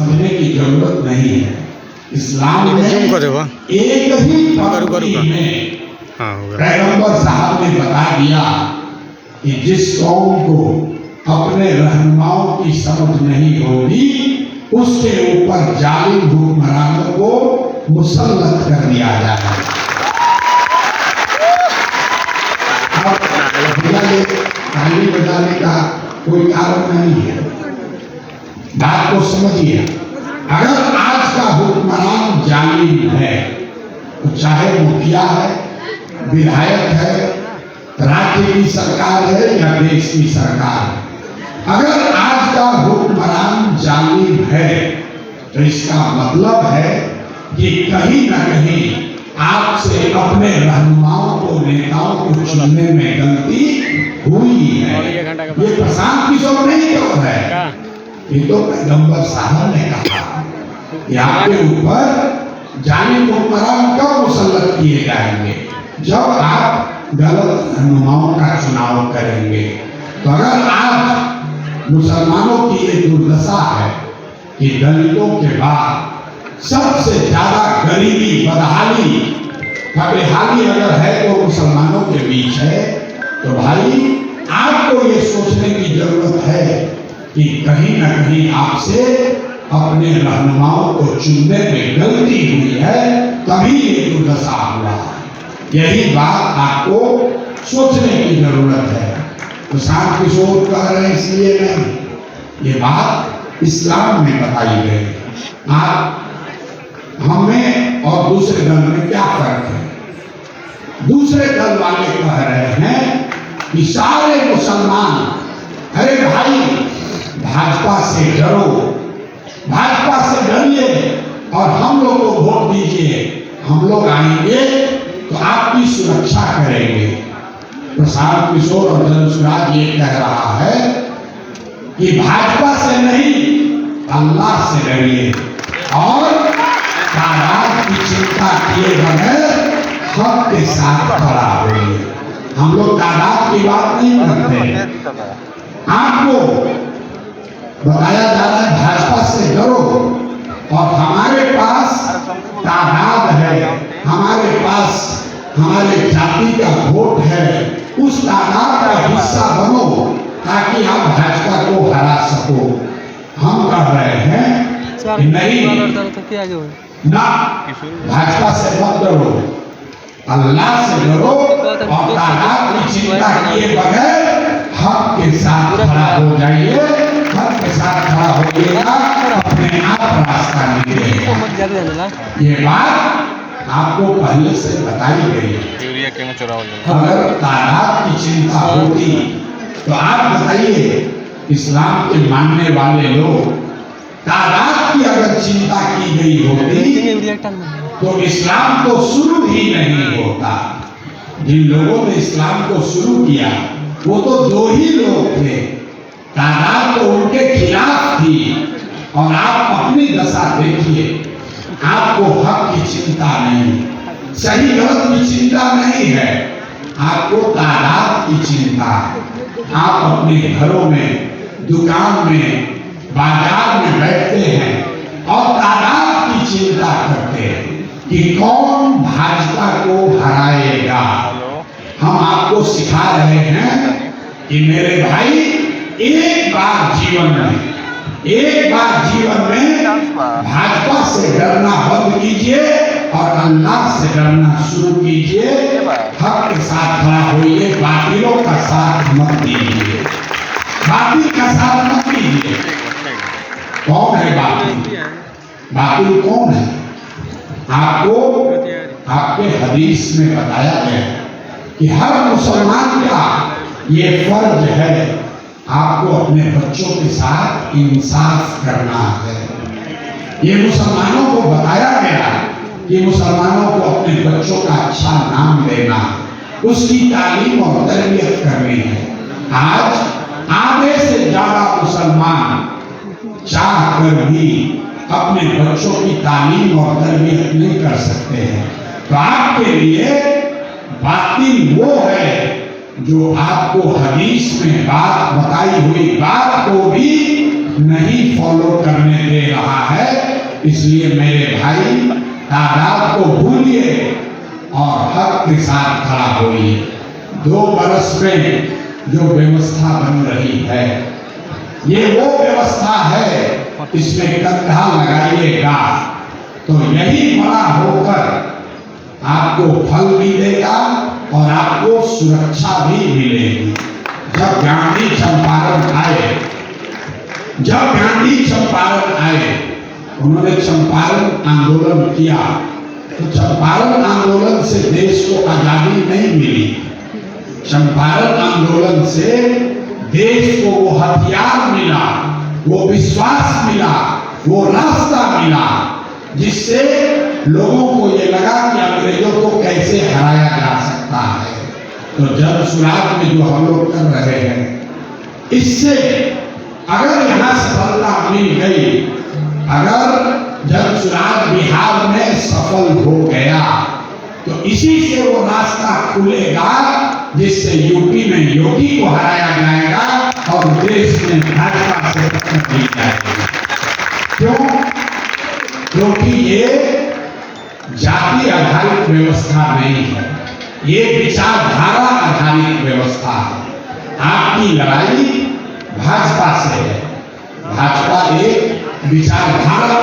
समझने की जरूरत नहीं है। इस्लाम में एक ही पंक्ति में पैगंबर साहब ने बता दिया कि जिस कौम को अपने रहनुमाओं की समझ नहीं होगी उसके ऊपर जालिम हुक्मरानों को मुसल्लत कर दिया जाएगा। ताली बजाने का कोई कारण नहीं है। बात को समझिए, अगर आज का हुक्मरान जालिम है तो चाहे मुखिया है, विधायक है, राज्य की सरकार है या देश की सरकार है, अगर आज का हुक्मरान जालिम है तो इसका मतलब है कि कहीं न कहीं आपसे अपने रहनुमाओं को, नेताओं को चुनने में गलती हुई है। ये प्रशांत किशोर नहीं कह रहा है, ये तो पैगंबर साहब ने कहा कि आपके ऊपर जालिम हुक्मरान कब मुसल्लत किए जाएंगे, जब आप गलत रहनुमाओं का चुनाव करेंगे। तो अगर आज मुसलमानों की ये दुर्दशा है कि दलितों के बाद सबसे ज्यादा गरीबी, बदहाली, बेहाली अगर है तो मुसलमानों के बीच है, तो भाई आपको ये सोचने की जरूरत है कि कहीं न कहीं आपसे अपने रहनुमाओं को चुनने में गलती हुई है, तभी ये दुर्दशा हुआ। यही बात आपको सोचने की जरूरत है। प्रशांत किशोर कह रहे हैं इसलिए नहीं, ये बात इस्लाम में बताई गई। आप हमें और दूसरे दल में क्या फर्क है? दूसरे दल वाले कह रहे हैं कि सारे मुसलमान, अरे भाई भाजपा से डरो, भाजपा से डरिए और हम लोग को वोट दीजिए, हम लोग आएंगे तो आपकी सुरक्षा करेंगे। प्रशांत किशोर और जनसुराज ये कह रहा है कि भाजपा से नहीं, अल्लाह से डरिए और तादाद की चिंता किए बगैर हक के साथ खड़ा होइए। हम लोग तादाद की बात नहीं करते हैं। आपको बताया जा रहा है भाजपा से डरो, और हमारे पास तादाद है, हमारे पास हमारे जाति का वोट है, उस तादाद का हिस्सा बनो ताकि आप भाजपा को हरा सको। हम कह रहे हैं कि नहीं ना, भाजपा से मत डरो, अल्लाह से डरो और तादाद की चिंता किए बगैर हक के साथ खड़ा हो जाइए। हक के साथ खड़ा होइएगा, अपने आप रास्ता निकलेगा। ये बात आपको पहले से बताई गई है। अगर तादाद की चिंता होती तो आप बताइए, इस्लाम के मानने वाले लोग, तादाद की अगर चिंता की गई होती तो इस्लाम तो शुरू ही नहीं होता। जिन लोगों ने इस्लाम को शुरू किया वो तो दो ही लोग थे, तादाद तो उनके खिलाफ थी। और आप अपनी दशा देखिए, आपको हक की चिंता नहीं, सही गलत की चिंता नहीं है, आपको तादाद की चिंता। आप अपने घरों में, दुकान में, बाजार में बैठते हैं और तादाद की चिंता करते हैं कि कौन भाजपा को हराएगा। हम आपको सिखा रहे हैं कि मेरे भाई एक बार जीवन में भाजपा से डरना बंद कीजिए और अल्लाह से डरना शुरू कीजिए। हक के साथ खड़ा होइए, बातिलों का साथ मत दीजिए, बातिल का साथ मत दीजिए। कौन है बातिल? बातिल कौन है? आपको आपके हदीस में बताया गया कि हर मुसलमान का ये फर्ज है, आपको अपने बच्चों के साथ इंसाफ करना है। ये मुसलमानों को बताया गया कि मुसलमानों को अपने बच्चों का अच्छा नाम देना, उसकी तालीम और तरबियत करनी है। आज आधे से ज्यादा मुसलमान चाह कर भी अपने बच्चों की तालीम और तरबियत नहीं कर सकते हैं। तो आपके लिए बातिल वो है जो आपको हदीस में बात बताई हुई बात को भी नहीं फॉलो करने दे रहा है। इसलिए मेरे भाई तादाद को भूलिए और हक के साथ खड़ा होइए। 2 बरस में जो व्यवस्था बन रही है, ये वो व्यवस्था है, इसमें कंधा लगाइएगा तो यही बड़ा होकर आपको फल भी देगा और आपको सुरक्षा भी मिलेगी। जब गांधी चंपारण आए, उन्होंने चंपारण आंदोलन किया, तो चंपारण आंदोलन से देश को आजादी नहीं मिली। चंपारण आंदोलन से देश को वो हथियार मिला, वो विश्वास मिला, वो रास्ता मिला, जिससे लोगों को ये लगा कि अंग्रेजों को कैसे हराया जा सकता है। तो जन सुराज में जो हम लोग कर रहे हैं, इससे अगर यहाँ सफलता मिल गई, अगर जन सुराज बिहार में सफल हो गया, तो इसी से वो रास्ता खुलेगा जिससे यूपी में योगी को हराया जाएगा और देश में भाजपा से दी जाएगी। क्यों? क्योंकि ये जाति आधारित व्यवस्था नहीं है, ये विचारधारा आधारित व्यवस्था है। आपकी लड़ाई भाजपा से है। भाजपा एक विचारधारा